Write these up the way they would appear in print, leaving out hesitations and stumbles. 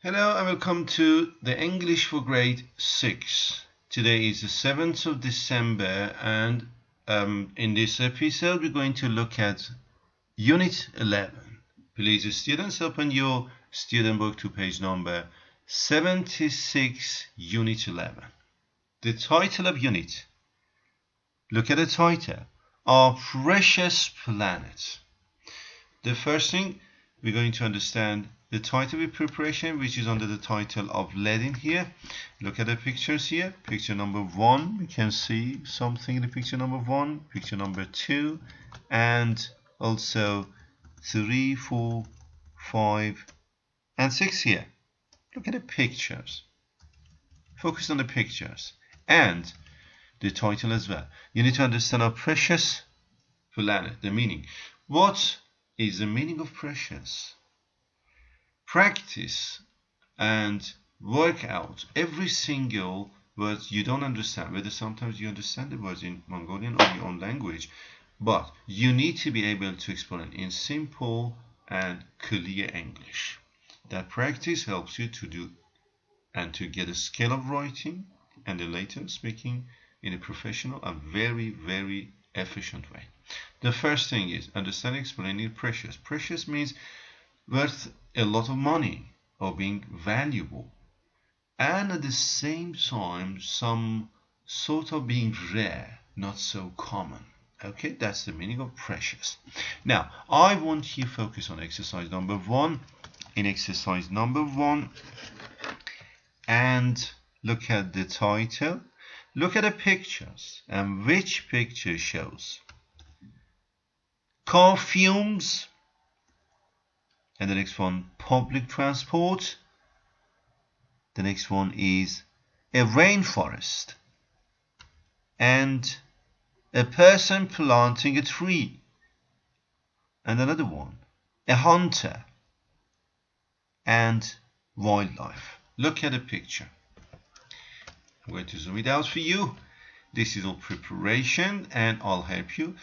Hello and welcome to the English for Grade 6. Today is the 7th of December and in this episode we're going to look at Unit 11. Please students open your student book to page number 76, Unit 11. The title of Unit, look at the title, Our Precious Planet. The first thing we're going to understand the title of preparation, which is under the title of leading here. Look at the pictures here. Picture number 1, we can see something in the picture number 1, picture number 2, and also 3, 4, 5, and 6 here. Look at the pictures. Focus on the pictures and the title as well. You need to understand our precious planet, the meaning. What is the meaning of precious? Practice and work out every single word you don't understand, whether sometimes you understand the words in Mongolian or your own language, but you need to be able to explain in simple and clear English. That practice helps you to do and to get a skill of writing and then later speaking in a professional and very efficient way. The first thing is understanding, explaining precious. Precious means worth a lot of money or being valuable, and at the same time some sort of being rare, not so common. Okay, that's the meaning of precious. Now I want you to focus on exercise number 1. In exercise number 1, and look at the title, look at the pictures, and which picture shows car fumes, and the next one public transport. The next one is a rainforest and a person planting a tree, and another one a hunter and wildlife. Look at the picture. I'm going to zoom it out for you. This is all preparation and I'll help you.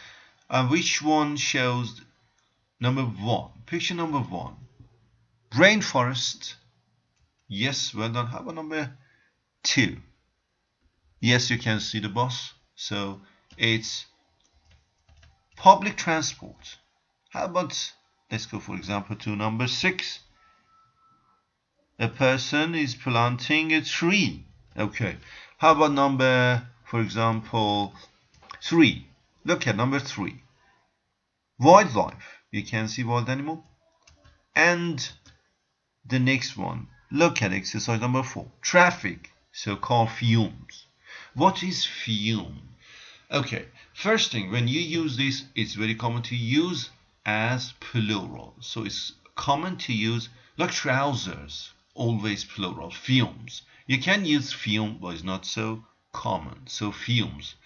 Which one shows number 1? Picture number 1. Rainforest. Yes, well done. How about number 2? Yes, you can see the bus. So it's public transport. How about, let's go for example to number 6. A person is planting a tree. Okay. How about number, for example, 3? Look at number 3. Wildlife. You can see wild animal. And the next one, look at exercise number 4. Traffic. So car fumes. What is fume? Okay, first thing, when you use this, it's very common to use as plural. So it's common to use like trousers, always plural, fumes. You can use fume, but it's not so common. So fumes.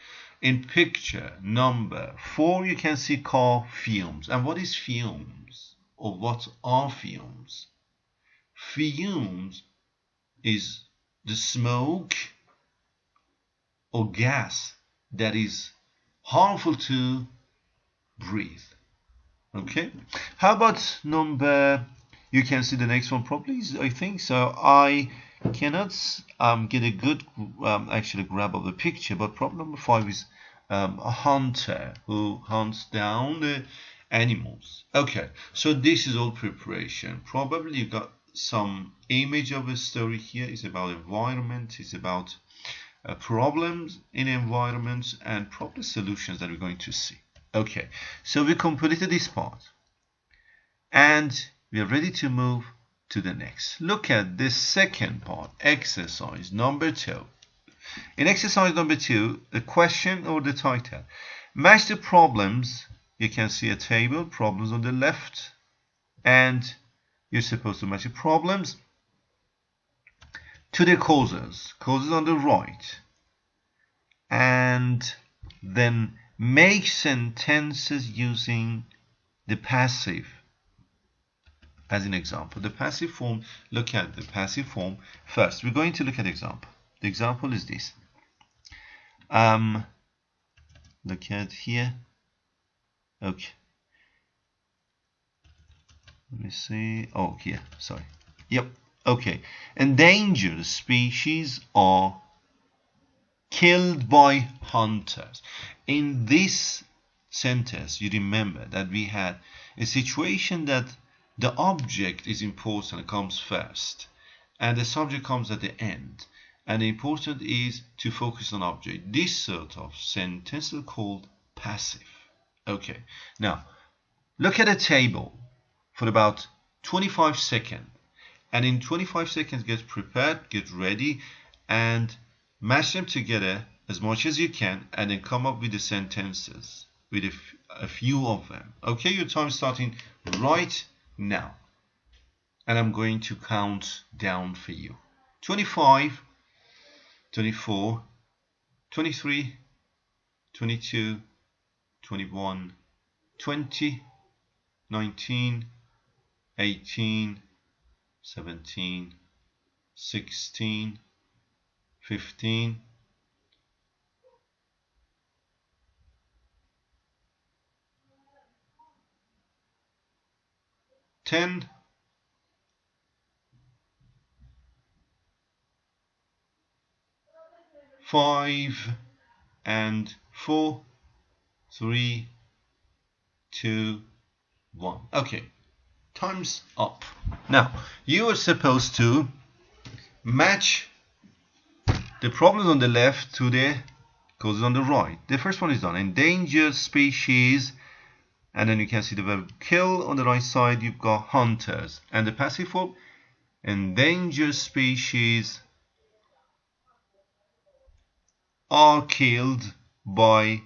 In picture number 4, you can see car fumes. And what is fumes? Or what are fumes? Fumes is the smoke or gas that is harmful to breathe. Okay. How about number? You can see the next one properly, I think. So I cannot get a good actually grab of the picture, but problem number 5 is a hunter who hunts down the animals. Okay, so this is all preparation. Probably you got some image of a story here. It's about environment, it's about problems in environments and probably solutions that we're going to see. Okay, so we completed this part and we are ready to move to the next. Look at this second part, exercise number 2. In exercise number 2, the question or the title, match the problems. You can see a table, problems on the left, and you're supposed to match the problems to the causes on the right, and then make sentences using the passive. As an example, the passive form, look at the passive form first. We're going to look at the example. The example is this. Look at here. Okay. Let me see. Oh, here. Sorry. Yep. Okay, endangered species are killed by hunters. In this sentence, you remember that we had a situation that the object is important, comes first, and the subject comes at the end. And the important is to focus on object. This sort of sentence is called passive. Okay, now look at a table for about 25 seconds. And in 25 seconds, get prepared, get ready, and mash them together as much as you can, and then come up with the sentences with a few of them. Okay, your time is starting right now. And I'm going to count down for you. 25, 24, 23, 22, 21, 20, 19, 18, 17, 16, 15, 10, 5, and 4, 3, 2, 1. Okay, time's up. Now, you are supposed to match the problems on the left to the causes on the right. The first one is done. Endangered species, and then you can see the verb kill on the right side. You've got hunters, and the passive form, endangered species are killed by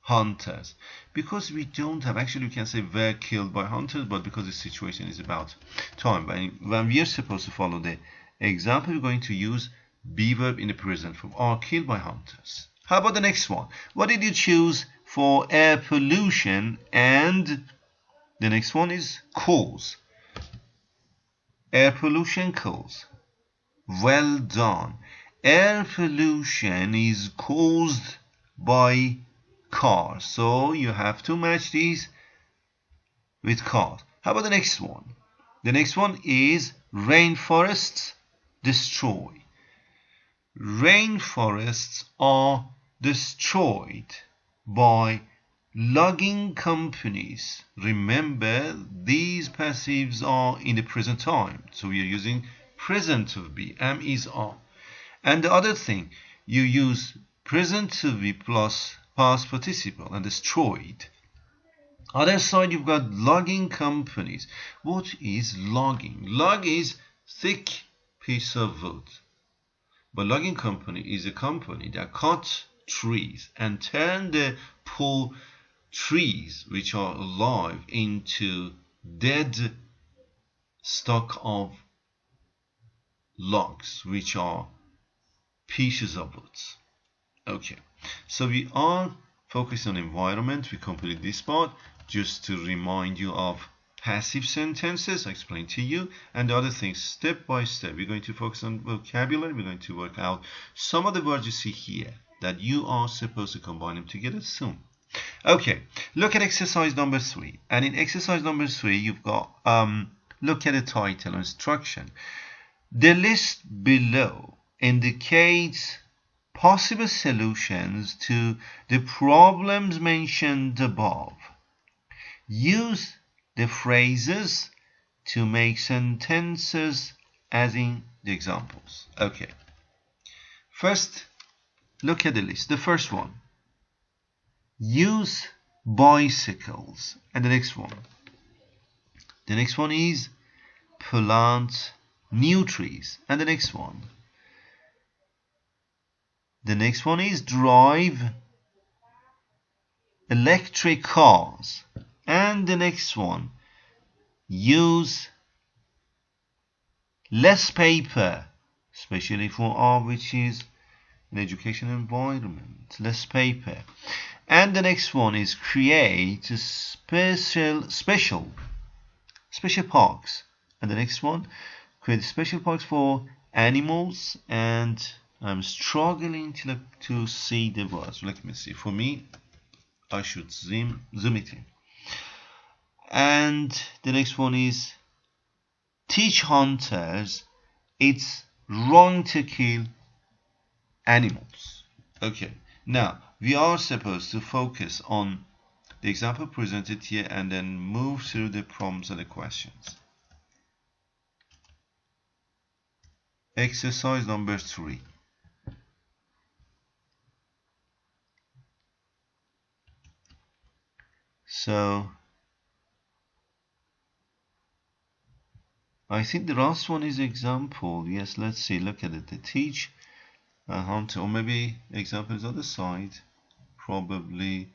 hunters. Because we don't have, actually we can say were killed by hunters, but because the situation is about time, when we are supposed to follow the example, we're going to use be verb in the present form, are killed by hunters. How about the next one? What did you choose for air pollution? And the next one is cause. Air pollution cause. Well done. Air pollution is caused by cars, so you have to match these with cars. How about the next one? The next one is rainforests destroy. Rainforests are destroyed by logging companies. Remember, these passives are in the present time, so we are using present to be, am, is, are. And the other thing, you use present to be plus past participle and destroyed. Other side, you've got logging companies. What is logging? Log is thick piece of wood. But logging company is a company that cut trees and turn the poor trees which are alive into dead stock of logs, which are pieces of wood. Okay, so we are focused on environment. We completed this part just to remind you of passive sentences I explained to you, and the other things step by step. We're going to focus on vocabulary. We're going to work out some of the words you see here that you are supposed to combine them together soon. Okay, look at exercise number 3. And in exercise number 3, you've got look at the title, instruction. The list below indicates possible solutions to the problems mentioned above. Use the phrases to make sentences as in the examples. Okay. First, look at the list. The first one. Use bicycles. And the next one. The next one is plant new trees. And the next one. The next one is drive electric cars. And the next one, use less paper, especially for R, which is an education environment, less paper. And the next one is create special parks. And the next one, create special parks for animals. And I'm struggling to see the words. Let me see. For me, I should zoom it in. And the next one is teach hunters it's wrong to kill animals. Okay, now we are supposed to focus on the example presented here and then move through the prompts and the questions. Exercise number 3. So I think the last one is example. Yes, let's see. Look at it. The teach hunter, or maybe example is on the side. Probably.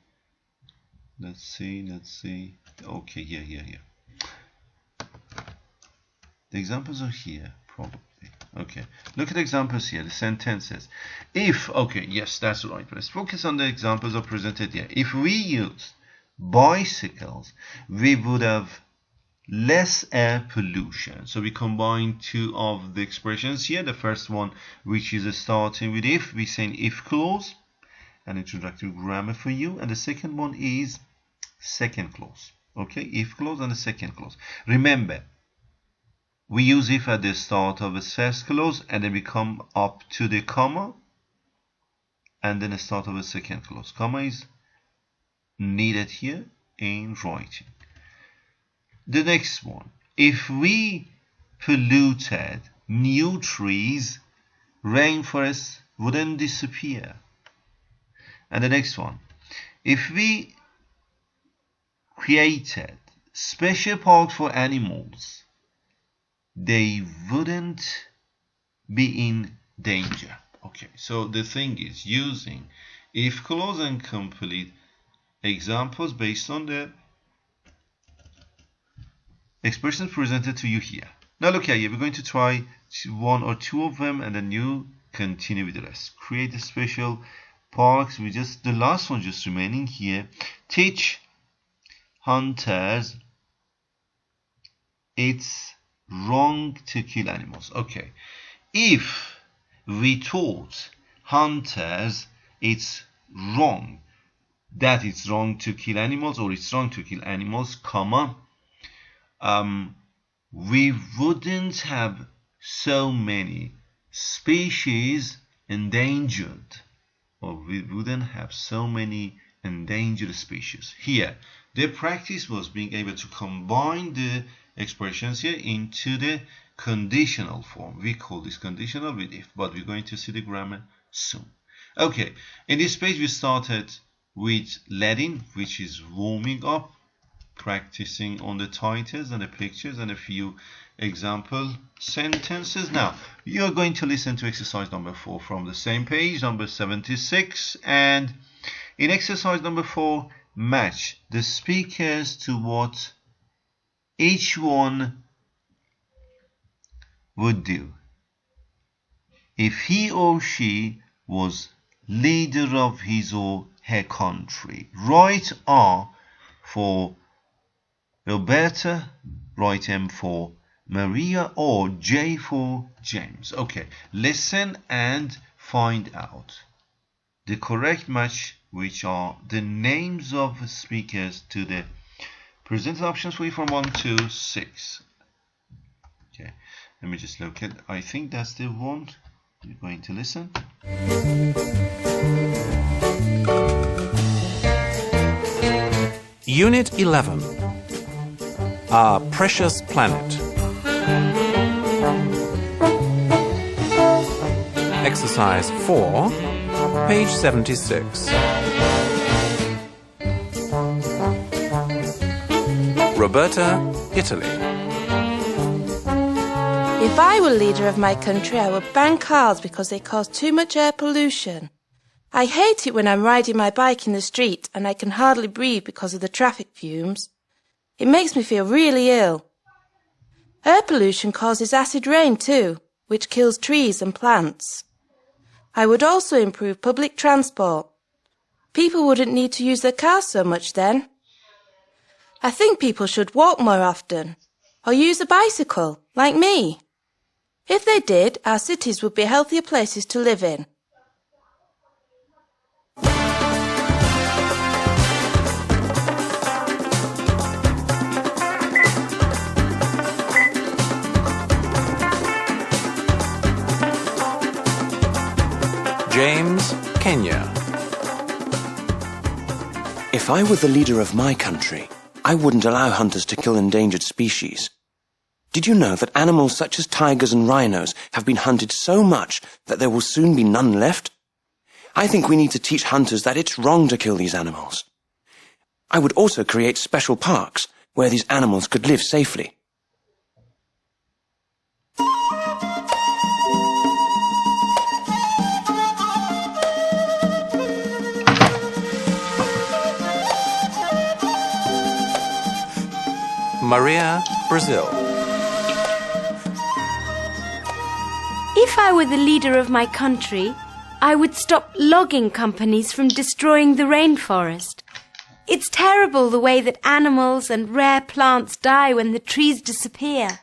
Let's see. Okay, here. The examples are here, probably. Okay, look at the examples here. The sentences. If, okay, yes, that's right. Let's focus on the examples are presented here. If we used bicycles, we would have less air pollution. So we combine two of the expressions here. The first one, which is starting with if, we say an if clause, an introductory grammar for you, and the second one is second clause. Okay, if clause and the second clause. Remember, we use if at the start of the first clause, and then we come up to the comma, and then the start of the second clause. Comma is needed here in writing. The next one, if we polluted new trees, rainforests wouldn't disappear. And the next one, if we created special parks for animals, they wouldn't be in danger. Okay, so the thing is using if clause and complete examples based on the expressions presented to you here. Now look here, we're going to try one or two of them and then you continue with the rest. Create a special parks. We just, the last one just remaining here. Teach hunters it's wrong to kill animals. Okay, if we taught hunters it's wrong, that it's wrong to kill animals, or it's wrong to kill animals, comma, we wouldn't have so many species endangered, or we wouldn't have so many endangered species. Here, the practice was being able to combine the expressions here into the conditional form. We call this conditional with if, but we're going to see the grammar soon. Okay, in this page we started with Latin, which is warming up, practicing on the titles and the pictures and a few example sentences. Now you're going to listen to exercise number 4 from the same page, number 76, and in exercise number 4, match the speakers to what each one would do if he or she was leader of his or her country. Write R for Roberta, write M for Maria, or J for James. Okay, listen and find out the correct match, which are the names of speakers to the presented options for you from 1 to 6. Okay, let me just look at, I think that's the one you're going to listen. Unit 11. Our Precious Planet. Exercise 4, page 76. Roberta, Italy. If I were leader of my country, I would ban cars because they cause too much air pollution. I hate it when I'm riding my bike in the street and I can hardly breathe because of the traffic fumes. It makes me feel really ill. Air pollution causes acid rain too, which kills trees and plants. I would also improve public transport. People wouldn't need to use their cars so much then. I think people should walk more often, or use a bicycle, like me. If they did, our cities would be healthier places to live in. James, Kenya. If I were the leader of my country, I wouldn't allow hunters to kill endangered species. Did you know that animals such as tigers and rhinos have been hunted so much that there will soon be none left? I think we need to teach hunters that it's wrong to kill these animals. I would also create special parks where these animals could live safely. Maria, Brazil. If I were the leader of my country, I would stop logging companies from destroying the rainforest. It's terrible the way that animals and rare plants die when the trees disappear.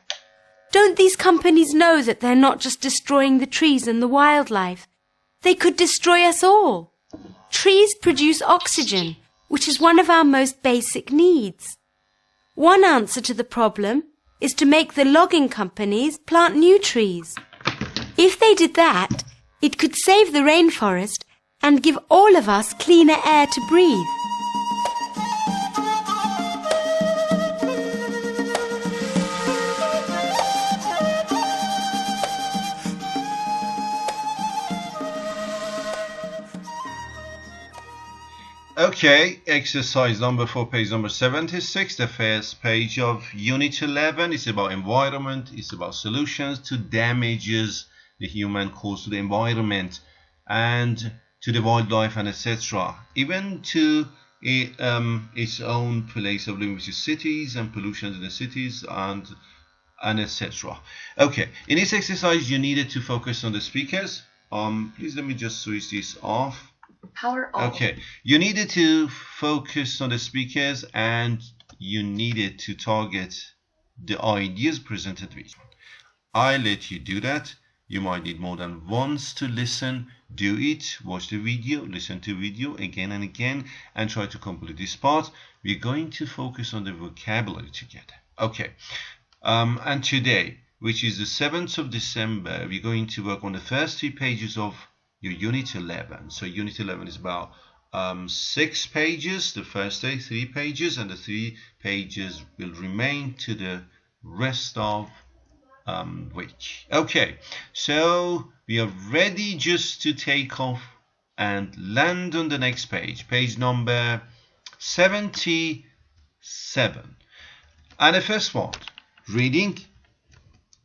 Don't these companies know that they're not just destroying the trees and the wildlife? They could destroy us all. Trees produce oxygen, which is one of our most basic needs. One answer to the problem is to make the logging companies plant new trees. If they did that, it could save the rainforest and give all of us cleaner air to breathe. Okay, exercise number 4, page number 76, the first page of Unit 11. It's about environment, it's about solutions to damages the human caused to the environment and to the wildlife and etc. Even to its own place of living, which is cities and pollution in the cities and etc. Okay, in this exercise you needed to focus on the speakers. Please let me just switch this off. Power on. Okay, you needed to focus on the speakers and you needed to target the ideas presented with. I let you do that. You might need more than once to listen. Do it, watch the video, listen to video again and again, and try to complete this part. We're going to focus on the vocabulary together. Okay, and today, which is the 7th of December, we're going to work on the first 3 pages of your Unit 11. So Unit 11 is about 6 pages, the first day 3 pages, and the 3 pages will remain to the rest of week. Okay, so we are ready just to take off and land on the next page, page number 77. And the first one, reading,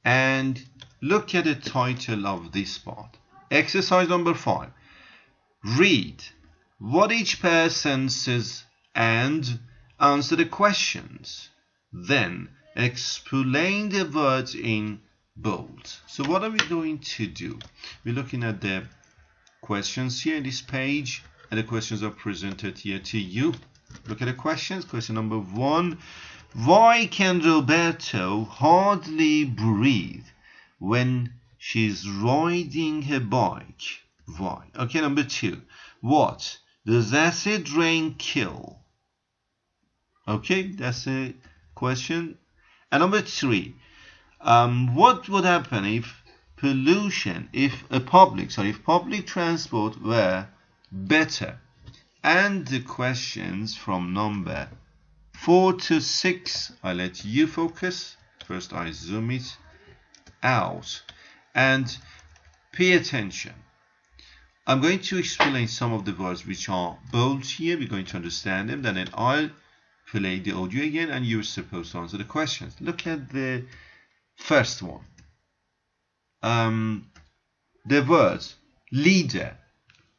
and look at the title of this part. Exercise number 5. Read what each person says and answer the questions. Then explain the words in bold. So what are we going to do? We're looking at the questions here in this page, and the questions are presented here to you. Look at the questions. Question number 1. Why can Roberto hardly breathe when she's riding her bike? Why? Okay, number 2. What does acid rain kill? Okay, that's a question. And number 3. What would happen if public transport were better? And the questions from number 4 to 6, I let you focus. First I zoom it out. And pay attention. I'm going to explain some of the words which are bold here. We're going to understand them. Then I'll play the audio again and you're supposed to answer the questions. Look at the first one. The words leader.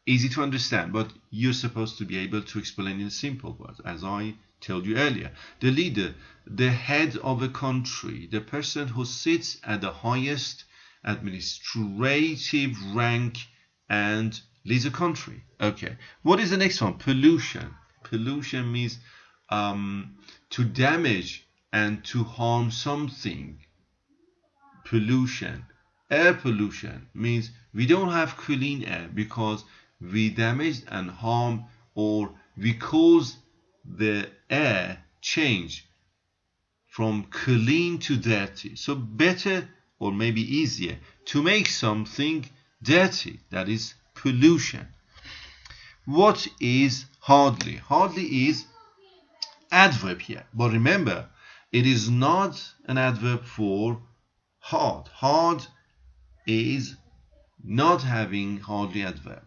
Easy to understand, but you're supposed to be able to explain in simple words, as I told you earlier. The leader, the head of a country, the person who sits at the highest administrative rank and leads a country. Okay, what is the next one? Pollution. Pollution means to damage and to harm something. Pollution. Air pollution means we don't have clean air because we damage and harm, or we cause the air change from clean to dirty. So better, or maybe easier, to make something dirty, that is pollution. What is hardly? Hardly is adverb here, but remember, it is not an adverb for hard. Hard is not having hardly adverb.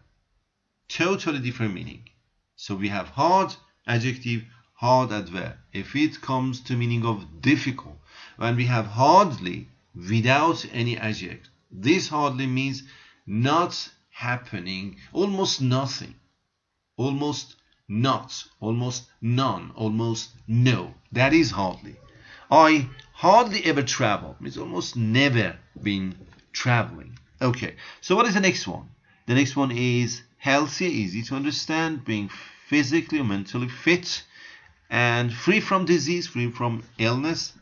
Totally different meaning. So we have hard adjective, hard adverb. If it comes to meaning of difficult, when we have hardly without any adjective, this hardly means not happening, almost nothing, almost not, almost none, almost no. That is hardly. I hardly ever travel, means almost never been traveling. Okay, so what is the next one? The next one is healthy, easy to understand, being physically or mentally fit, and free from disease, free from illness.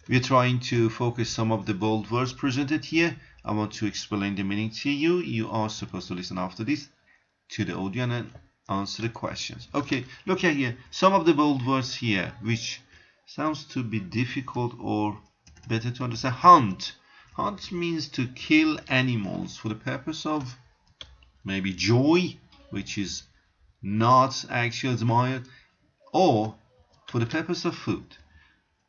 We're trying to focus some of the bold words presented here. I want to explain the meaning to you. You are supposed to listen after this to the audio and answer the questions. Okay, look at here. Some of the bold words here, which sounds to be difficult or better to understand. Hunt. Hunt means to kill animals for the purpose of maybe joy, which is not actually admired, or for the purpose of food.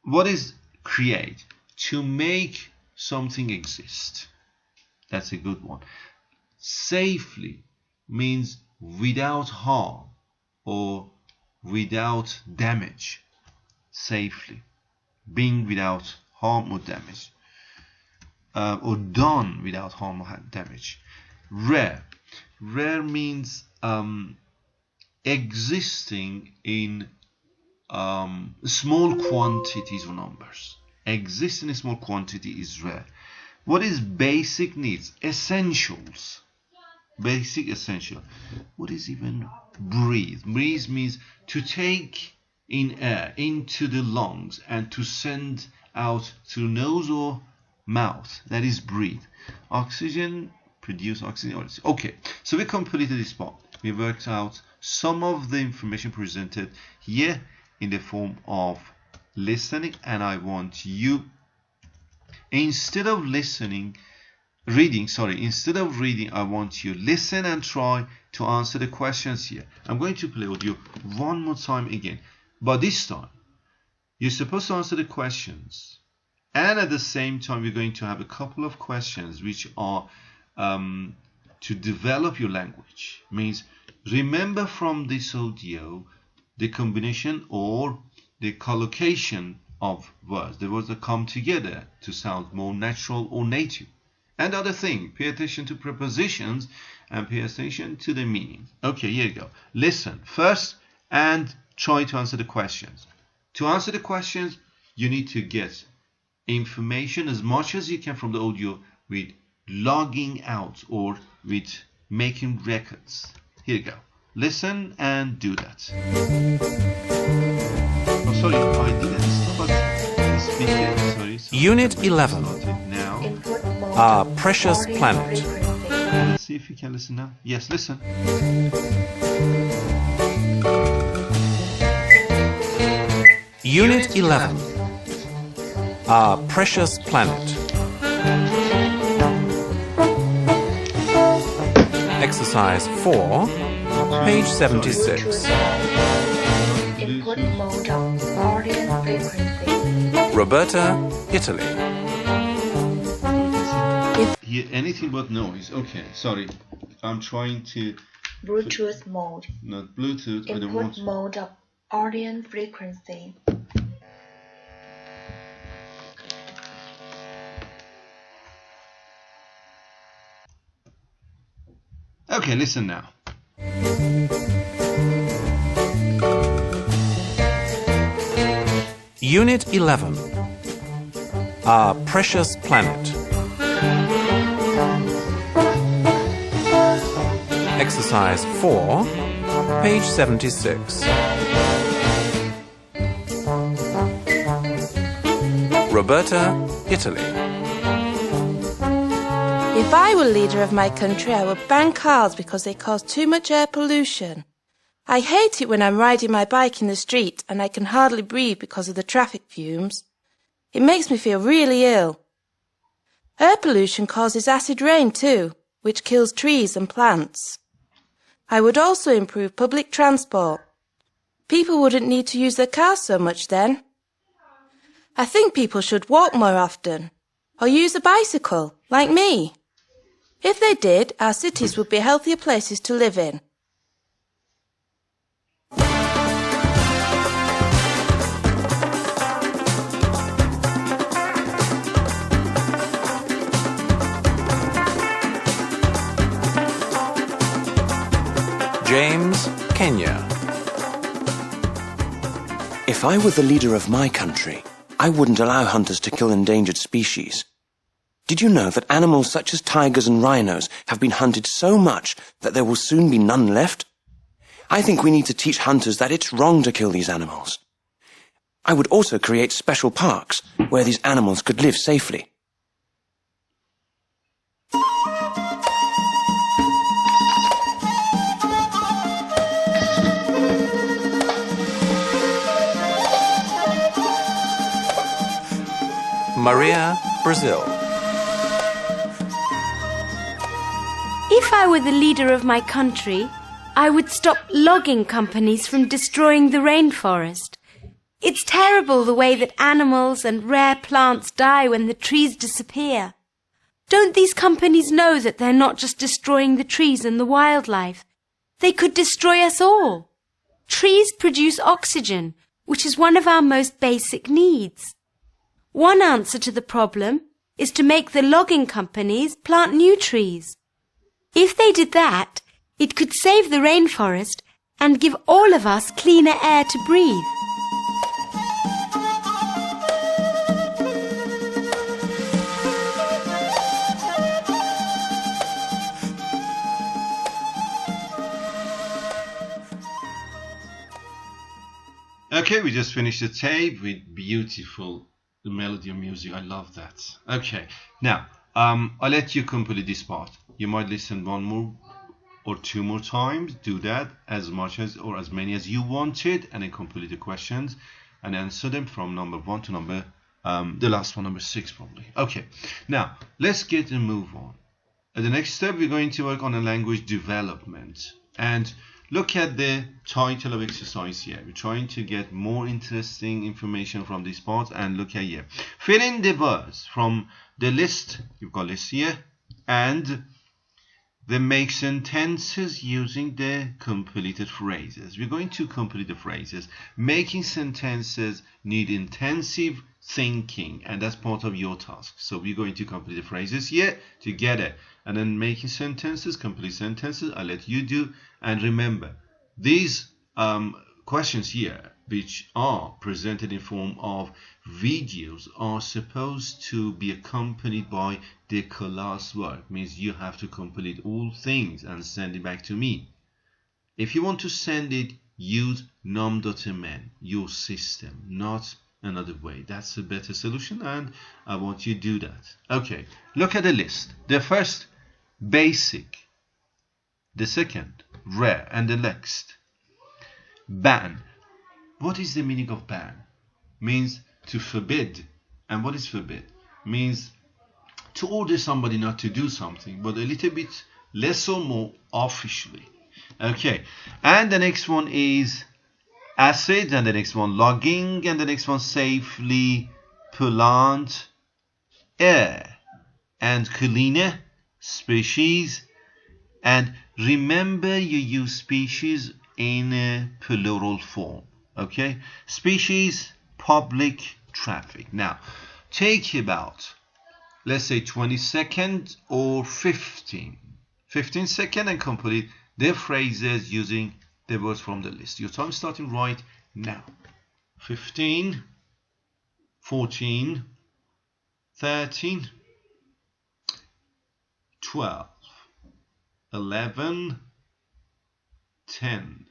What is create? To make something exist. That's a good one. Safely means without harm or without damage. Safely. Being without harm or damage. Or done without harm or damage. Rare. Rare means existing in small quantities or numbers. Exist in a small quantity is rare. What is basic needs? Essentials. Basic essential. What is even breathe? Breathe means to take in air into the lungs and to send out through nose or mouth. That is breathe. Oxygen, produce oxygen. Okay, so we completed this part. We worked out some of the information presented here in the form of listening, and I want you, instead of reading, I want you listen and try to answer the questions here. I'm going to play audio one more time again, but this time you're supposed to answer the questions, and at the same time we're going to have a couple of questions which are to develop your language. Means remember from this audio the combination or the collocation of words, the words that come together to sound more natural or native. And other thing, pay attention to prepositions and pay attention to the meaning. Okay, here you go. Listen first and try to answer the questions. To answer the questions, you need to get information as much as you can from the audio with logging out or with making records. Here you go. Listen and do that. Oh, sorry, I didn't start speaking. Sorry. Unit 11. Now. Our Precious Planet. Let's see if you can listen now. Yes, listen. Unit 11. Our Precious Planet. Exercise 4, page 76. Input mode of audio frequency. Roberta, Italy. Hear anything but noise. Okay, sorry. I'm trying to... Bluetooth mode. Not Bluetooth. I don't want... Input mode of audio frequency. Okay, listen now. Unit 11. Our Precious Planet. Exercise 4, page 76. Roberta, Italy. If I were leader of my country, I would ban cars because they cause too much air pollution. I hate it when I'm riding my bike in the street and I can hardly breathe because of the traffic fumes. It makes me feel really ill. Air pollution causes acid rain too, which kills trees and plants. I would also improve public transport. People wouldn't need to use their cars so much then. I think people should walk more often, or use a bicycle, like me. If they did, our cities would be healthier places to live in. James, Kenya. If I were the leader of my country, I wouldn't allow hunters to kill endangered species. Did you know that animals such as tigers and rhinos have been hunted so much that there will soon be none left? I think we need to teach hunters that it's wrong to kill these animals. I would also create special parks where these animals could live safely. Maria, Brazil. If I were the leader of my country, I would stop logging companies from destroying the rainforest. It's terrible the way that animals and rare plants die when the trees disappear. Don't these companies know that they're not just destroying the trees and the wildlife? They could destroy us all. Trees produce oxygen, which is one of our most basic needs. One answer to the problem is to make the logging companies plant new trees. If they did that, it could save the rainforest and give all of us cleaner air to breathe. Okay, we just finished the tape with beautiful melody of music. I love that. Okay, now I'll let you complete this part. You might listen one more or two more times. Do that as much as or as many as you wanted, and then complete the questions and answer them from number 1 to number the last one, number 6 probably. Okay, now let's get and move on. At the next step, we're going to work on a language development and look at the title of exercise here. We're trying to get more interesting information from this part, and look at here. Fill in the words from the list. You've got list here, and then make sentences using the completed phrases. We're going to complete the phrases. Making sentences need intensive thinking, and that's part of your task. So we're going to complete the phrases here together, and then making sentences, complete sentences, I'll let you do. And remember, these questions here, which are presented in form of videos, are supposed to be accompanied by the classwork. Means you have to complete all things and send it back to me. If you want to send it, use num.mn, your system, not another way. That's a better solution, and I want you to do that. Okay, look at the list. The first, basic. The second, rare. And the next, ban. What is the meaning of ban? Means to forbid. And what is forbid? Means to order somebody not to do something, but a little bit less or more officially. Okay, and the next one is acid, and the next one logging, and the next one safely plant air, and cleaner species. And remember, you use species in a plural form. Okay, species, public, traffic. Now take about, let's say 20 seconds or 15 seconds and complete the phrases using the words from the list. Your time is starting right now. 15, 14, 13, 12, 11, 10,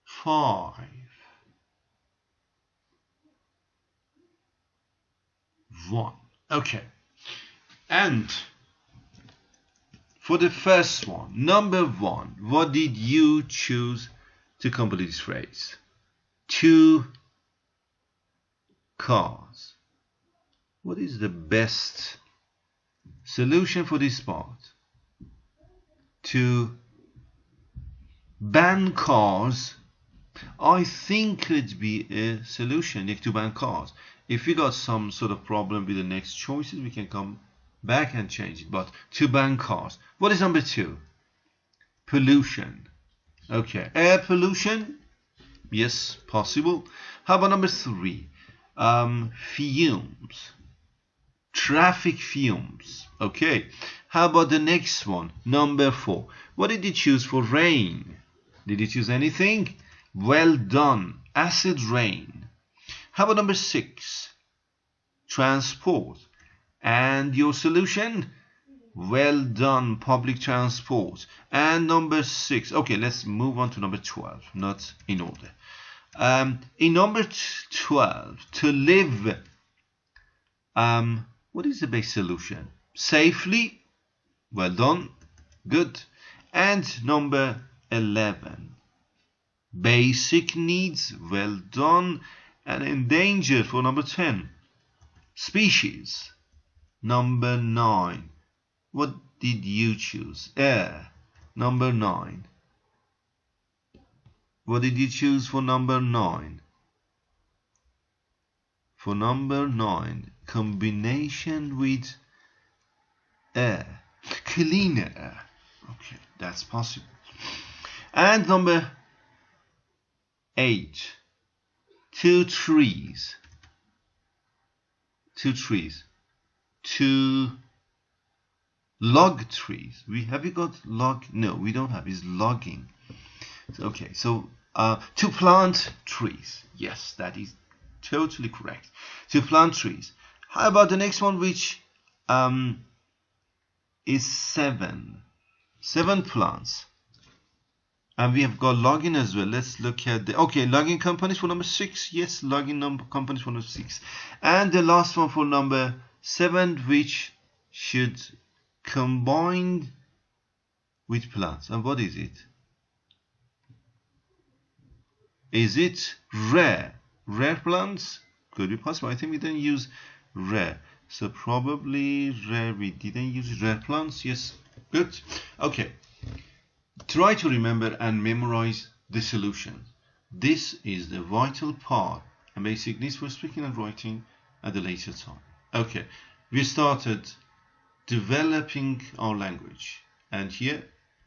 5, 1. Okay, and for the first one, number 1, what did you choose to complete this phrase? 2 cars. What is the best solution for this part? To ban cars, I think it'd be a solution, to ban cars. If we got some sort of problem with the next choices, we can come back and change it. But to ban cars. What is number 2? Pollution. Okay, air pollution. Yes, possible. How about number 3? Fumes. Traffic fumes. Okay. How about the next one? Number 4. What did you choose for rain? Did you choose anything? Well done. Acid rain. How about number 6? Transport. And your solution? Well done. Public transport. And number 6. Okay, let's move on to number 12. Not in order. In number 12, to live. What is the best solution? Safely. Well done. Good. And number 11. Basic needs. Well done. And endangered for number 10. Species. Number 9. What did you choose? Air. Number 9. What did you choose for number 9? For number 9, combination with air. Clean air. Okay, that's possible. And number 8, 2 trees. 2 trees. 2 log trees. Have you got log? No, we don't have. It's logging. Okay, so to plant trees. Yes, that is totally correct. To plant trees. How about the next one, which is 7? 7 plants. And we have got logging as well. Let's look at the... Okay, logging companies for number 6. Yes, logging companies for number 6. And the last one for number 7, which should combine with plants. And what is it? Is it rare? Rare plants? Could be possible. I think we didn't use rare. So probably rare. We didn't use rare plants. Yes. Good. Okay. Try to remember and memorize the solution. This is the vital part and basic needs for speaking and writing at a later time. Okay. We started developing our language. And here,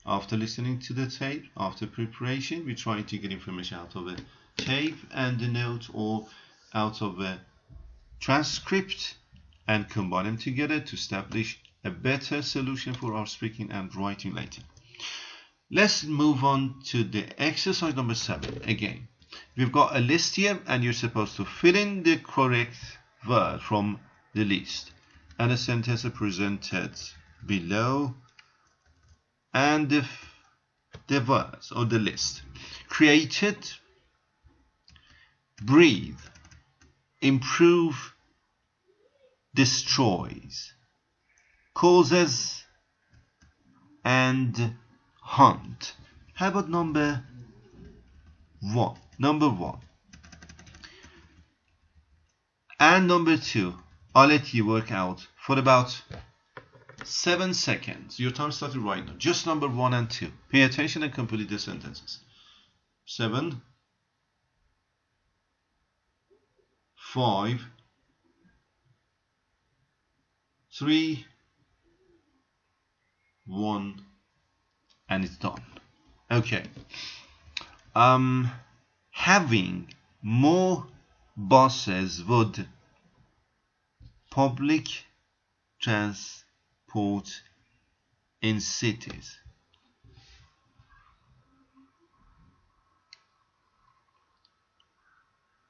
after listening to the tape, after preparation, we try to get information out of a tape and the note or out of a transcript and combine them together to establish a better solution for our speaking and writing later. Let's move on to the exercise number 7. Again, we've got a list here and you're supposed to fill in the correct word from the list. And the sentence is presented below. And the words or the list. Created, breathe, improve, destroys, causes, and hunt. How about number 1? Number 1. And number 2. I'll let you work out for about 7 seconds. Your time started right now. Just number 1 and 2. Pay attention and complete the sentences. 7, 5, 3, 1, and it's done. Okay. Having more buses would public transport in cities.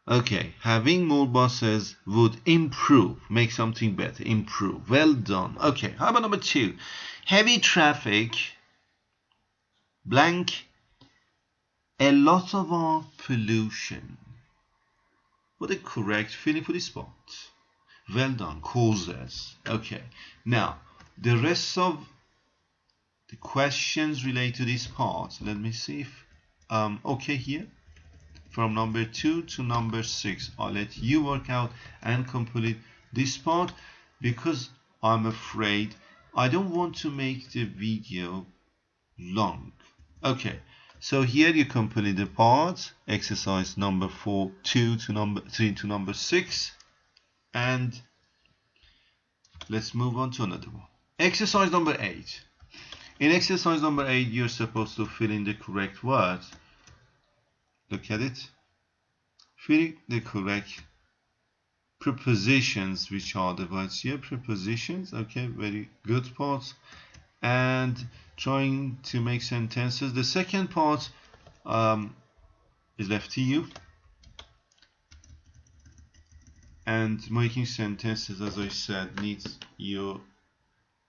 Okay, having more buses would improve, make something better, improve. Well done. Okay, how about number 2? Heavy traffic, blank, a lot of our pollution. What a correct filling for this spot. Well done, causes. Okay, now the rest of the questions relate to this part. Let me see if okay here. From number 2 to number 6, I'll let you work out and complete this part because I'm afraid I don't want to make the video long. Okay, so here you complete the parts, exercise number 2 to number 3 to number 6, and let's move on to another one. Exercise number 8. In exercise number 8, you're supposed to fill in the correct words. Look at it. Fill in the correct prepositions, which are the words here. Prepositions, okay, very good parts. And trying to make sentences. The second part is left to you. And making sentences, as I said, needs your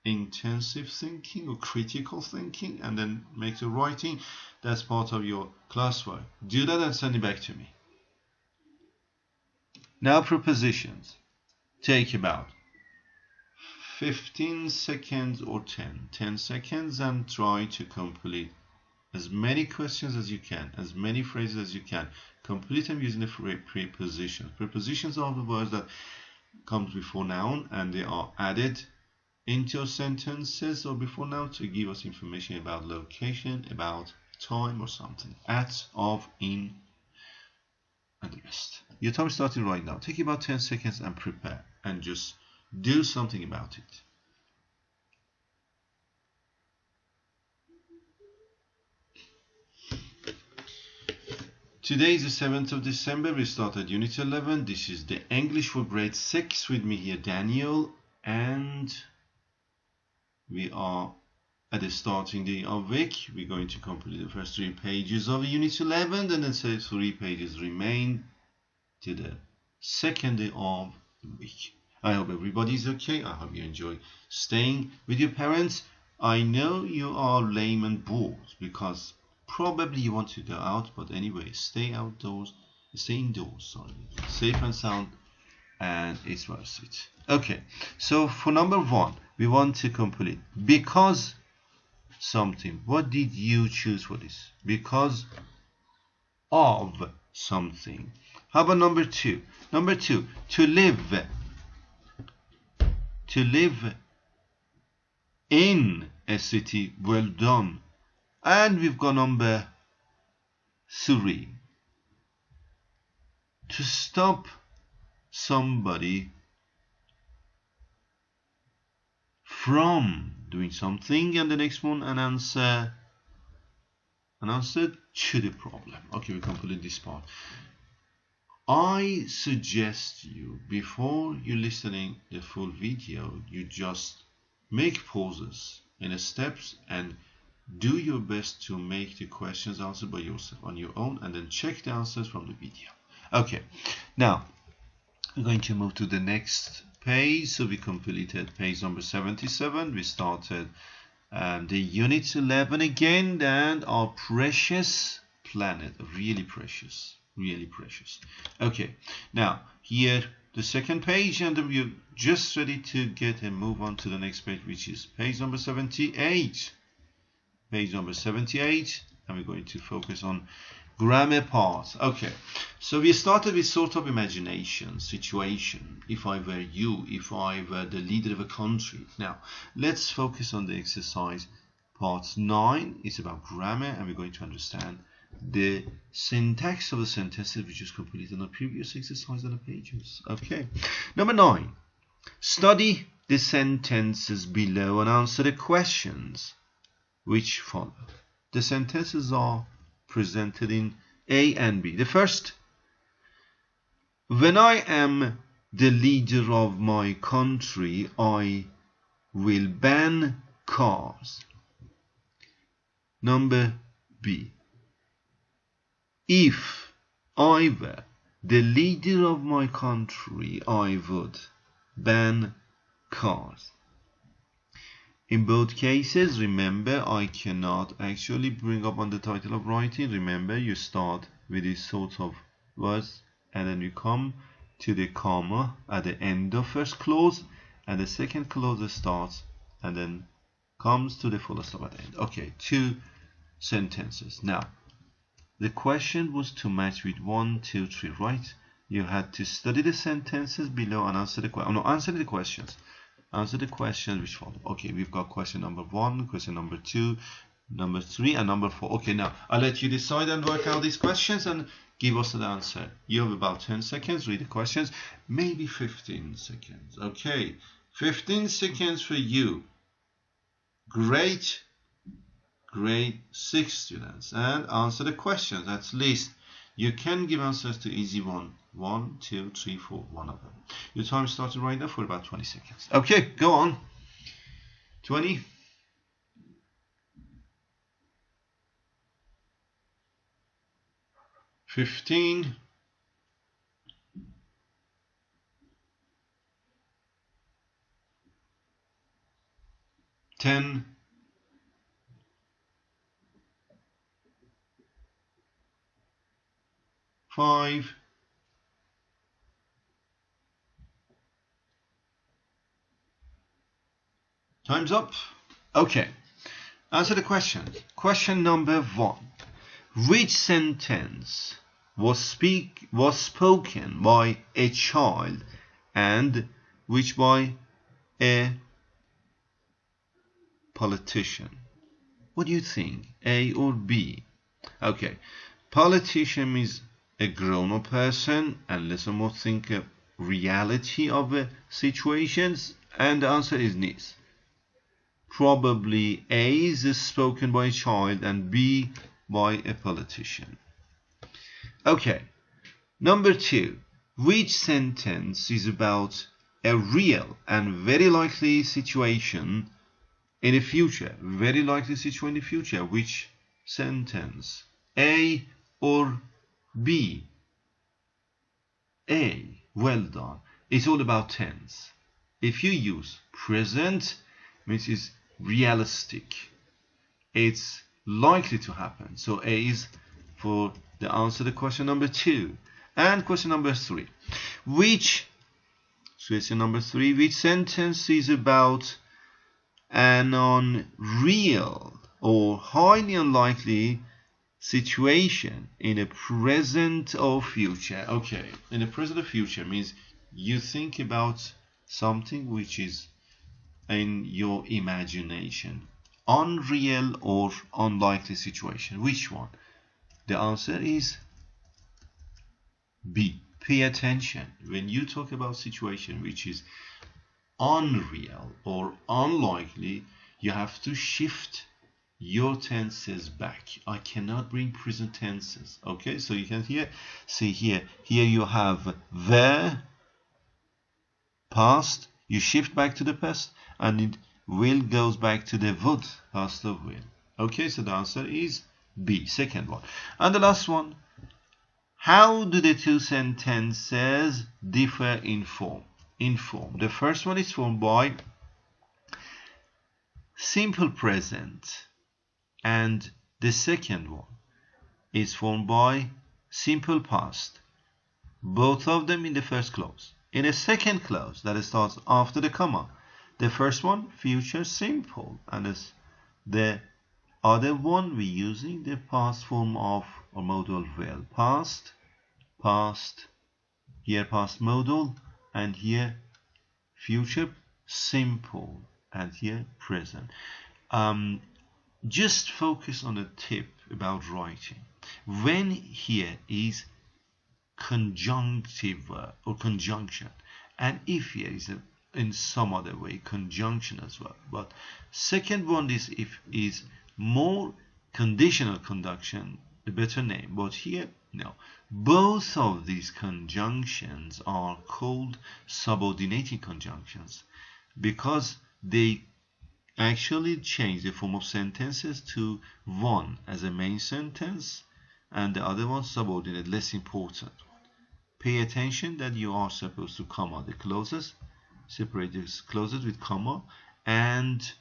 intensive thinking or critical thinking, and then make the writing. That's part of your classwork. Do that and send it back to me. Now prepositions. Take about 15 seconds or 10 seconds and try to complete as many questions as you can, as many phrases as you can. Complete them using the prepositions. Prepositions are the words that come before noun and they are added into your sentences or before noun to give us information about location, about time or something. At, of, in, and the rest. Your time is starting right now. Take about 10 seconds and prepare and just do something about it. Today is the 7th of December. We started Unit 11. This is the English for grade 6 with me here, Daniel, and we are at the starting day of week. We're going to complete the first 3 pages of Unit 11, and then say 3 pages remain to the second day of the week. I hope everybody's okay. I hope you enjoy staying with your parents. I know you are lame and bored because probably you want to go out, but anyway, stay outdoors, stay indoors, sorry, safe and sound, and it's worth it. Okay, so for number 1, we want to complete because something. What did you choose for this? Because of something. How about number 2? Number 2, to live. To live in a city. Well done. And we've got number 3. To stop somebody from doing something, and the next one, an answer to the problem. Okay, we complete this part. I suggest you, before you're listening the full video, you just make pauses in the steps and do your best to make the questions answered by yourself on your own, and then check the answers from the video. Okay, now I'm going to move to the next page. So we completed page number 77. We started the Unit 11 again, and our precious planet, really precious, really precious. Okay, now here the second page, and we're just ready to get and move on to the next page, which is page number 78. Page number 78, and we're going to focus on grammar parts. Okay, so we started with sort of imagination, situation. If I were you, if I were the leader of a country. Now, let's focus on the exercise part 9. It's about grammar, and we're going to understand the syntax of the sentences which is completed in the previous exercise on the pages. Okay, number 9. Study the sentences below and answer the questions which follow. The sentences are presented in A and B. The first, when I am the leader of my country, I will ban cars. Number B, if I were the leader of my country, I would ban cars. In both cases, remember, I cannot actually bring up on the title of writing. Remember, you start with this sort of words, and then you come to the comma at the end of first clause, and the second clause starts and then comes to the full stop at the end. Okay, 2 sentences. Now, the question was to match with 1, 2, 3, right? You had to study the sentences below and answer the questions. No, answer the questions. Answer the questions which follow. Okay, we've got question number 1, question number 2, number 3, and number 4. Okay, now I'll let you decide and work out these questions and give us an answer. You have about 10 seconds. Read the questions. Maybe 15 seconds. Okay, 15 seconds for you. Great. Grade 6 students. And answer the questions. At least you can give answers to easy one. 1, 2, 3, 4, one of them. Your time started right now for about 20 seconds. Okay, go on. 20. 15. 10. 5. 'Time's up. Okay. Answer the question. Question number 1. Which sentence was spoken by a child and which by a politician? What do you think? A or B? Okay. Politician means a grown-up person, and let's more think of reality of situations, and the answer is this. Probably A is spoken by a child and B by a politician. Okay, number 2. Which sentence is about a real and very likely situation in the future? Very likely situation in the future. Which sentence? A or B? A. Well done. It's all about tense. If you use present, means it's realistic. It's likely to happen. So A is for the answer to question number 2. And question number 3. Question number 3. Which sentence is about an unreal or highly unlikely situation in a present or future? Okay, in the present or future means you think about something which is in your imagination. Unreal or unlikely situation. Which one? The answer is B. Pay attention. When you talk about situation which is unreal or unlikely, you have to shift your tenses back. I cannot bring present tenses. Okay, so you can see here you have the past, you shift back to the past, and it will goes back to the would, past of will. Okay, so the answer is B, second one. And the last one, how do the two sentences differ in form? The first one is formed by simple present, and the second one is formed by simple past. Both of them in the first clause. In a second clause that starts after the comma, the first one future simple, and the other one we're using the past form of or modal will. Past, here past modal, and here future simple, and here present. Just focus on the tip about writing. When here is conjunctive verb or conjunction, and if here is in some other way conjunction as well, but second one is more conditional conjunction, a better name, but here no. Both of these conjunctions are called subordinating conjunctions because they actually change the form of sentences to one as a main sentence and the other one subordinate, less important. Pay attention that you are supposed to comma the clauses, separate the clauses with comma, and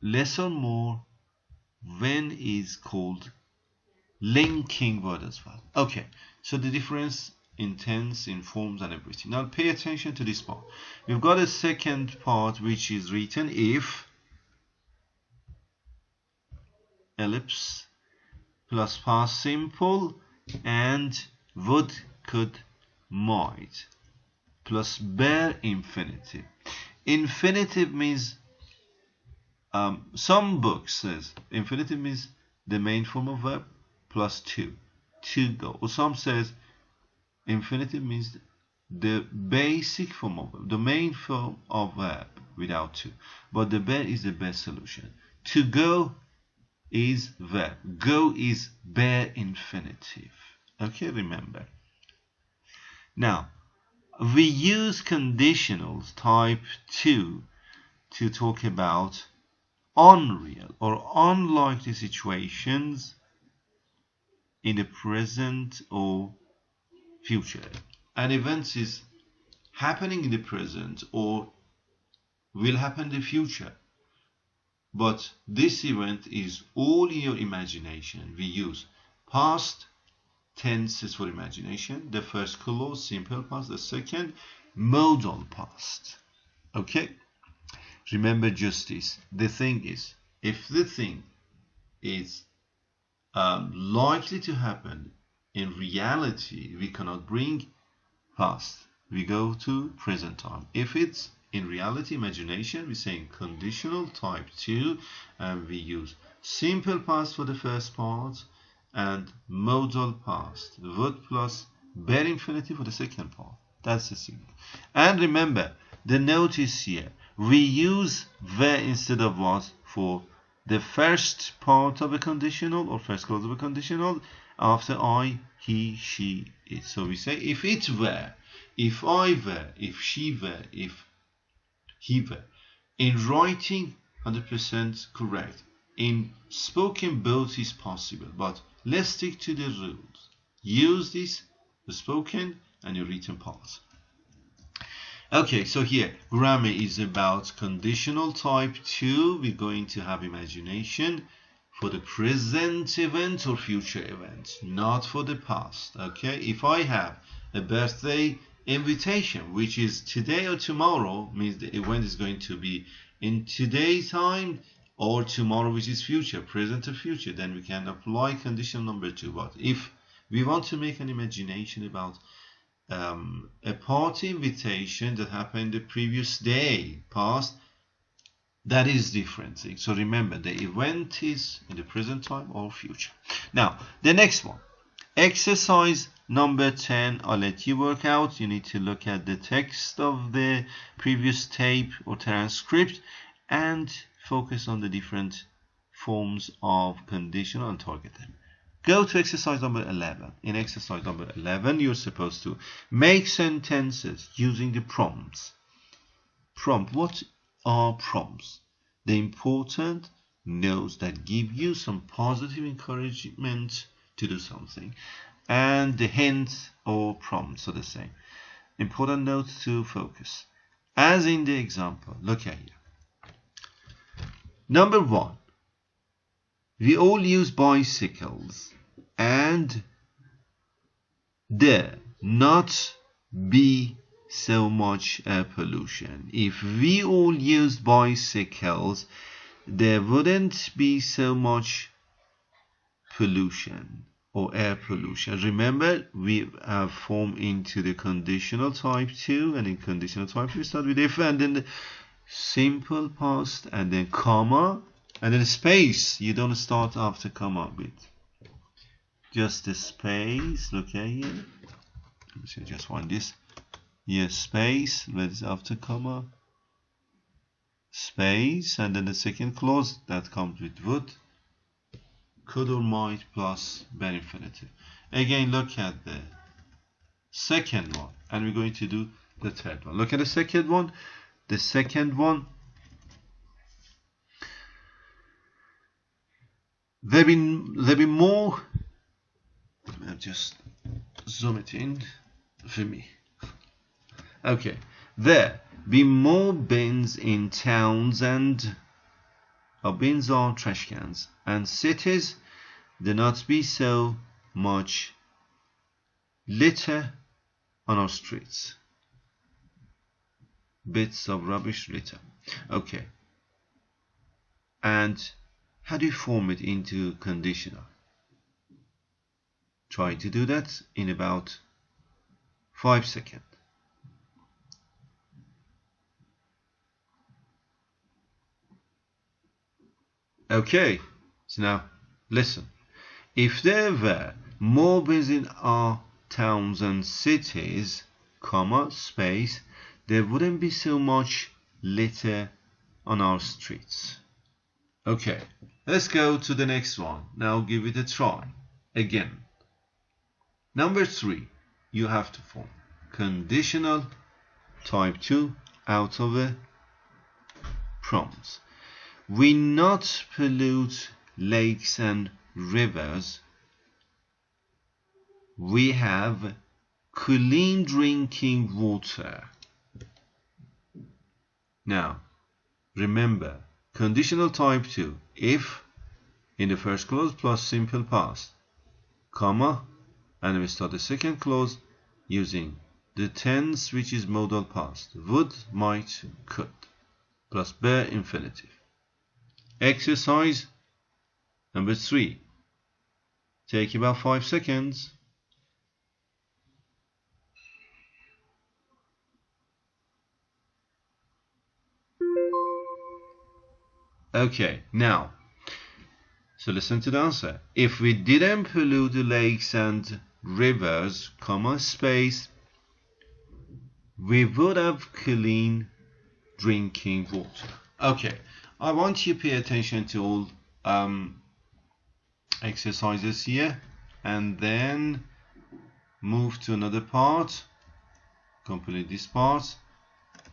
less or more when is called linking word as well. Okay, so the difference in tense, in forms, and everything. Now pay attention to this part. We've got a second part which is written if ellipse plus past simple and would could, might, plus bare infinitive. Infinitive means, some books says infinitive means the main form of verb plus to go. Or some says infinitive means the basic form of verb, the main form of verb without to. But the bare is the best solution. To go is verb. Go is bare infinitive. Okay, remember. Now, we use conditionals type 2 to talk about unreal or unlikely situations in the present or future. An event is happening in the present or will happen in the future, but this event is all in your imagination. We use past tenses for imagination. The first clause, simple past. The second, modal past. Okay? Remember just this. The thing is, if the thing is likely to happen in reality, we cannot bring past. We go to present time. If it's in reality, imagination, we're saying conditional type 2, and we use simple past for the first part and modal past, would plus bare infinitive for the second part. That's the thing. And remember, the notice here, we use were instead of was for the first part of a conditional or first clause of a conditional after I, he, she, it. So we say if it were, if I were, if she were, if he were. In writing, 100% correct. In spoken, both is possible, but let's stick to the rules. Use this, the spoken and your written part. Okay, so here, grammar is about conditional type 2. We're going to have imagination for the present event or future event, not for the past. Okay, if I have a birthday invitation, which is today or tomorrow, means the event is going to be in today's time, or tomorrow, which is future, present or future, then we can apply condition number 2. But if we want to make an imagination about a party invitation that happened the previous day, past, that is different thing. So remember, the event is in the present time or future. Now, the next one, exercise number 10. I'll let you work out. You need to look at the text of the previous tape or transcript and focus on the different forms of conditional and target them. Go to exercise number 11. In exercise number 11, you're supposed to make sentences using the prompts. Prompt. What are prompts? The important notes that give you some positive encouragement to do something. And the hint or prompts are the same. Important notes to focus. As in the example, look at here. Number 1. We all use bicycles and there not be so much air pollution. If we all used bicycles, there wouldn't be so much pollution or air pollution. Remember, we have formed into the conditional type 2, and in conditional type 2 we start with if and then the simple past and then comma and then space. You don't start after comma with just the space. Look at here. So just want this. Yes, space, that is after comma, space, and then the second clause that comes with would, could or might plus bare infinitive. Again, look at the second one, and we're going to do the third one. Look at the second one. The second one, there be more. I'll just zoom it in for me. Okay, there be more bins in towns and bins are trash cans, and cities do not be so much litter on our streets. Bits of rubbish litter. Okay, and how do you form it into conditional? Try to do that in about 5 seconds. Okay, so now listen. If there were more bears in our towns and cities, comma, space, there wouldn't be so much litter on our streets. Okay, let's go to the next one. Now give it a try. Again. Number 3, you have to form conditional type 2 out of the prompts. We not pollute lakes and rivers. We have clean drinking water. Now, remember, conditional type 2, if in the first clause plus simple past, comma, and we start the second clause using the tense which is modal past, would, might, could, plus bare infinitive. Exercise number 3. Take about 5 seconds. Okay, now, so listen to the answer. If we didn't pollute the lakes and rivers, comma, space, we would have clean drinking water. Okay, I want you to pay attention to all exercises here and then move to another part, complete this part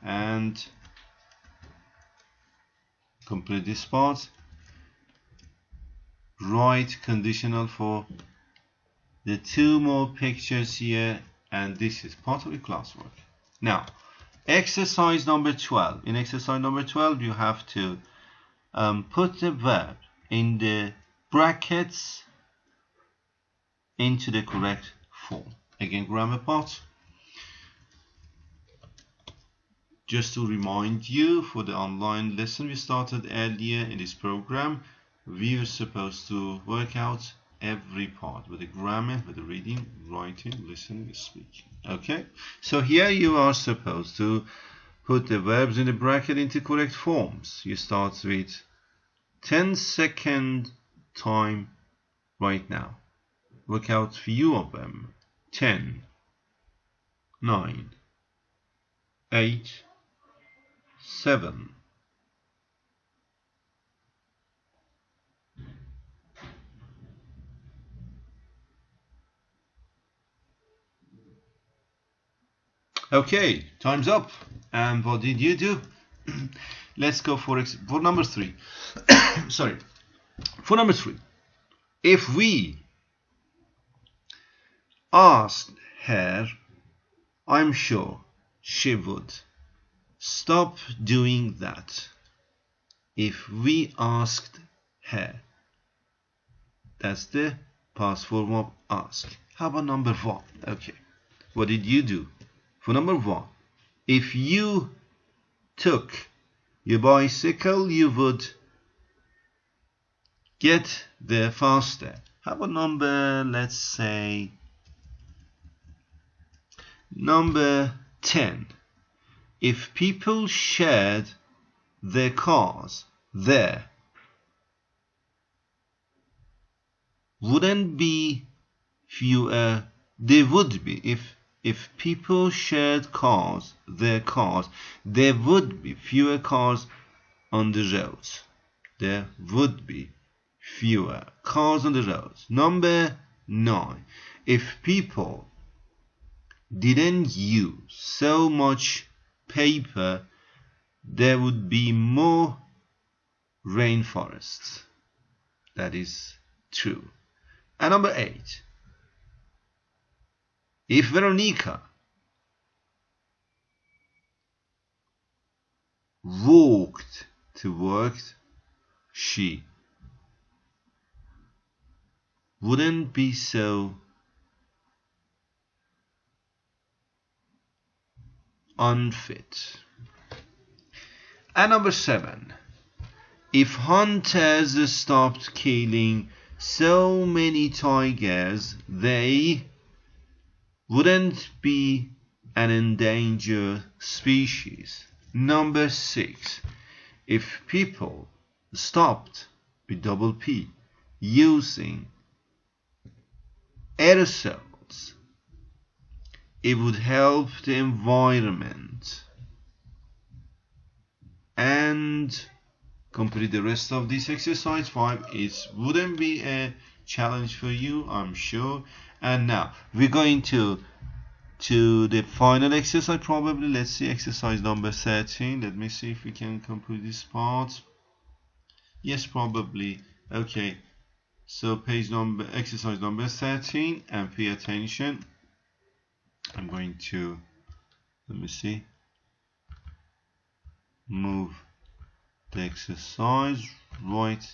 and complete this part. Write conditional for the 2 more pictures here, and this is part of the classwork. Now, exercise number 12. In exercise number 12, you have to put the verb in the brackets into the correct form. Again, grammar part. Just to remind you, for the online lesson we started earlier in this program, we were supposed to work out every part with the grammar, with the reading, writing, listening, speaking. Okay, so here you are supposed to put the verbs in the bracket into correct forms. You start with 10-second time right now. Work out few of them. 10, 9, 8, 7. Okay, time's up. And what did you do? Let's go for number 3. Sorry. For number 3. If we asked her, I'm sure she would stop doing that. If we asked her. That's the past form of ask. How about number 1? Okay. What did you do? For number 1, if you took your bicycle, you would get there faster. How about number, let's say, number 10. If people shared their cars there, wouldn't be fewer, there would be, if people shared their cars, there would be fewer cars on the roads. There would be fewer cars on the roads. Number 9. If people didn't use so much paper, there would be more rainforests. That is true. And number 8. If Veronica walked to work, she wouldn't be so unfit. And number 7. If hunters stopped killing so many tigers, they wouldn't be an endangered species. Number 6, if people stopped with double P using aerosols, it would help the environment. And complete the rest of this exercise 5. It wouldn't be a challenge for you, I'm sure. And now we're going to the final exercise probably. Let's see, exercise number 13. Let me see if we can complete this part. Yes, probably. Okay, so exercise number 13, and pay attention. I'm going to, let me see, move the exercise right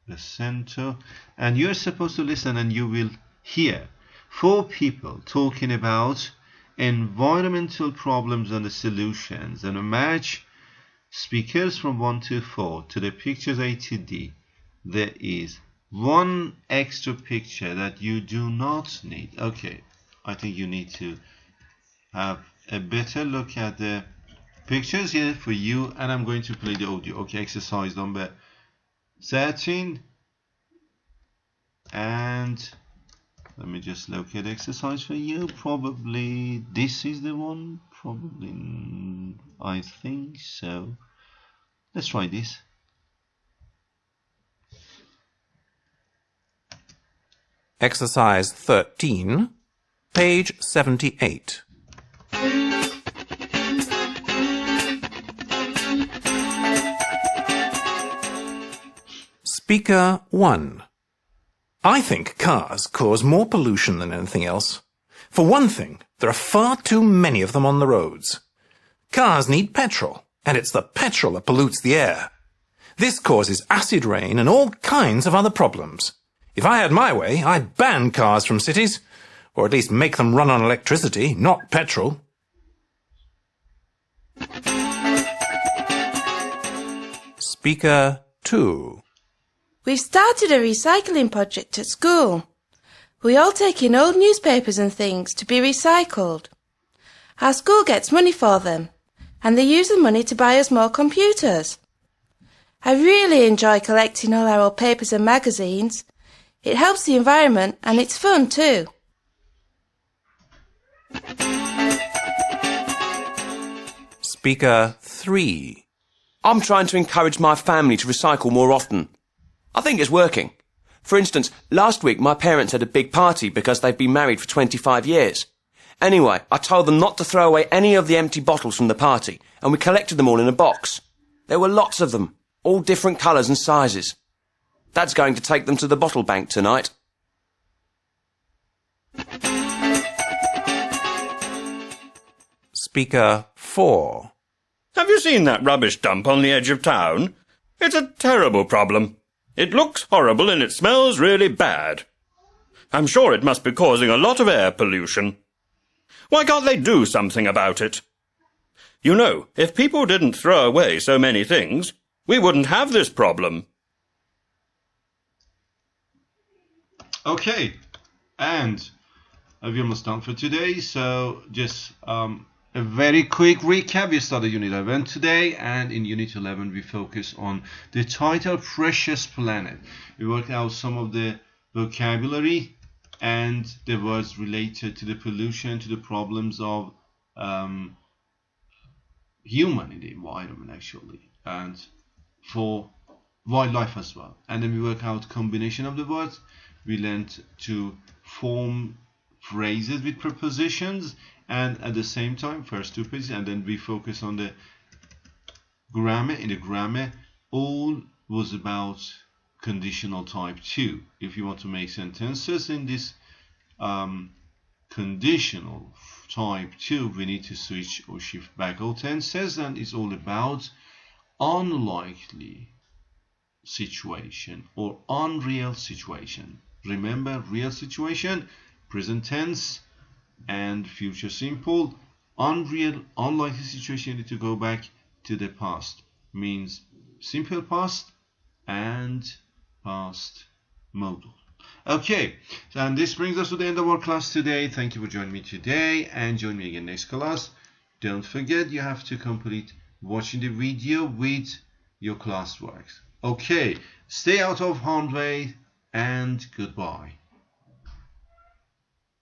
the center, and you're supposed to listen, and you will hear 4 people talking about environmental problems and the solutions, and match speakers from 1 to 4 to the pictures A to D. There is one extra picture that you do not need. Okay, I think you need to have a better look at the pictures here for you, and I'm going to play the audio. Okay, exercise number 13, and let me just locate the exercise for you. Probably this is the one, probably, I think so. Let's try this. Exercise 13, page 78. Speaker 1. I think cars cause more pollution than anything else. For one thing, there are far too many of them on the roads. Cars need petrol, and it's the petrol that pollutes the air. This causes acid rain and all kinds of other problems. If I had my way, I'd ban cars from cities, or at least make them run on electricity, not petrol. Speaker 2. We've started a recycling project at school. We all take in old newspapers and things to be recycled. Our school gets money for them, and they use the money to buy us more computers. I really enjoy collecting all our old papers and magazines. It helps the environment, and it's fun too. Speaker 3. I'm trying to encourage my family to recycle more often. I think it's working. For instance, last week my parents had a big party because they've been married for 25 years. Anyway, I told them not to throw away any of the empty bottles from the party, and we collected them all in a box. There were lots of them, all different colours and sizes. Dad's going to take them to the bottle bank tonight. Speaker 4. Have you seen that rubbish dump on the edge of town? It's a terrible problem. It looks horrible and it smells really bad. I'm sure it must be causing a lot of air pollution. Why can't they do something about it? You know, if people didn't throw away so many things, we wouldn't have this problem. Okay, and we're almost done for today, so just a very quick recap. We started Unit 11 today, and in Unit 11 we focus on the title Precious Planet. We worked out some of the vocabulary and the words related to the pollution, to the problems of human in the environment actually, and for wildlife as well. And then we work out combination of the words. We learned to form phrases with prepositions, and at the same time first 2 pages, and then we focus on the grammar. In the grammar, all was about conditional type 2. If you want to make sentences in this conditional type 2, we need to switch or shift back all tenses, and it's all about unlikely situation or unreal situation. Remember, real situation, present tense, and future simple. Unreal, unlikely situation, you need to go back to the past. Means simple past and past modal. Okay, and this brings us to the end of our class today. Thank you for joining me today, and join me again next class. Don't forget, you have to complete watching the video with your classwork. Okay, stay out of harm's way, and goodbye.